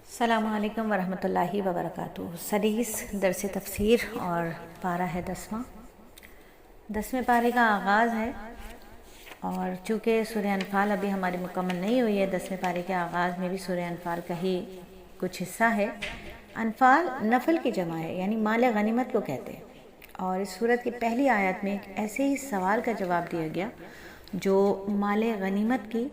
السلام علیکم ورحمۃ اللہ وبرکاتہ۔ سدیس درس تفسیر اور پارہ ہے 10ویں پارے کا آغاز ہے، اور چونکہ سورہ انفال ابھی ہماری مکمل نہیں ہوئی ہے، 10ویں پارے کے آغاز میں بھی سورہ انفال کا ہی کچھ حصہ ہے۔ انفال نفل کی جمع ہے، یعنی مال غنیمت کو کہتے ہیں، اور اس سورت کی پہلی آیت میں ایک ایسے ہی سوال کا جواب دیا گیا جو مال غنیمت کے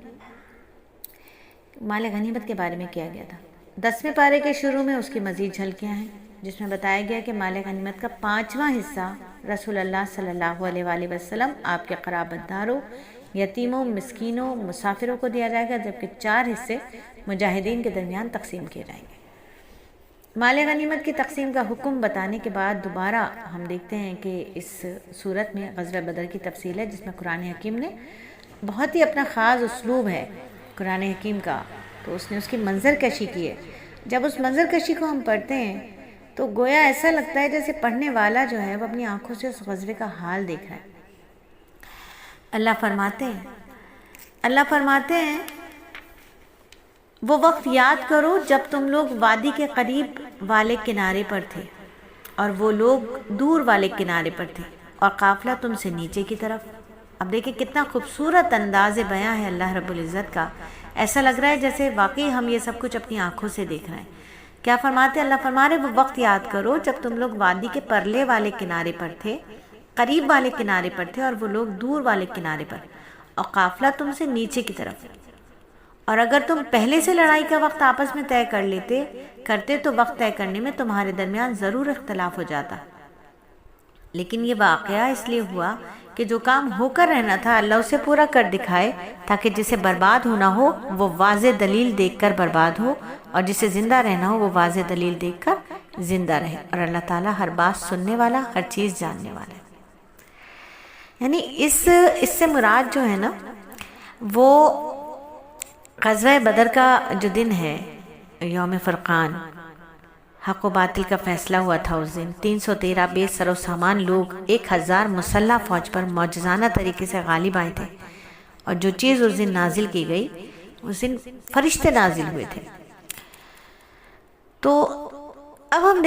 بارے میں کیا گیا تھا۔ 10ویں پارے کے شروع میں اس کی مزید جھلکیاں ہیں، جس میں بتایا گیا کہ مال غنیمت کا 5واں حصہ رسول اللہ صلی اللہ علیہ وآلہ وسلم، آپ کے قرابت داروں، یتیموں، مسکینوں، مسافروں کو دیا جائے گا، جبکہ 4 حصے مجاہدین کے درمیان تقسیم کیے جائیں گے۔ مال غنیمت کی تقسیم کا حکم بتانے کے بعد دوبارہ ہم دیکھتے ہیں کہ اس صورت میں غزوہ بدر کی تفصیل ہے، جس میں قرآن حکیم نے بہت ہی اپنا خاص اسلوب ہے قرآن حکیم کا، تو اس نے اس کی منظر کشی کی ہے۔ جب اس منظر کشی کو ہم پڑھتے ہیں تو گویا ایسا لگتا ہے جیسے پڑھنے والا جو ہے وہ اپنی آنکھوں سے اس غزوے کا حال دیکھ رہا ہے۔ اللہ فرماتے ہیں وہ وقت یاد کرو جب تم لوگ وادی کے قریب والے کنارے پر تھے اور وہ لوگ دور والے کنارے پر تھے، اور قافلہ تم سے نیچے کی طرف۔ اب دیکھیں کتنا خوبصورت انداز بیاں ہے اللہ رب العزت کا، ایسا لگ رہا ہے جیسے واقعی ہم یہ سب کچھ اپنی آنکھوں سے دیکھ رہے ہیں۔ کیا فرماتے اللہ فرما رہے وہ وقت یاد کرو جب تم لوگ وادی کے پرلے والے کنارے پر تھے، قریب والے کنارے پر تھے، اور وہ لوگ دور والے کنارے پر، اور قافلہ تم سے نیچے کی طرف۔ اور اگر تم پہلے سے لڑائی کا وقت آپس میں طے کرتے تو وقت طے کرنے میں تمہارے درمیان ضرور اختلاف ہو جاتا، لیکن یہ واقعہ اس لیے ہوا کہ جو کام ہو کر رہنا تھا اللہ اسے پورا کر دکھائے، تاکہ جسے برباد ہونا ہو وہ واضح دلیل دیکھ کر برباد ہو، اور جسے زندہ رہنا ہو وہ واضح دلیل دیکھ کر زندہ رہے، اور اللہ تعالیٰ ہر بات سننے والا، ہر چیز جاننے والا ہے۔ یعنی اس سے مراد جو ہے نا وہ غزوہ بدر کا جو دن ہے، یوم فرقان، حق و باطل کا فیصلہ ہوا تھا اس دن۔ 313 بے سر و سامان لوگ 1000 مسلح فوج پر معجزانہ طریقے سے غالب آئے تھے، اور جو چیز اس دن نازل کی گئی اس دن فرشتے نازل ہوئے تھے۔ تو اب ہم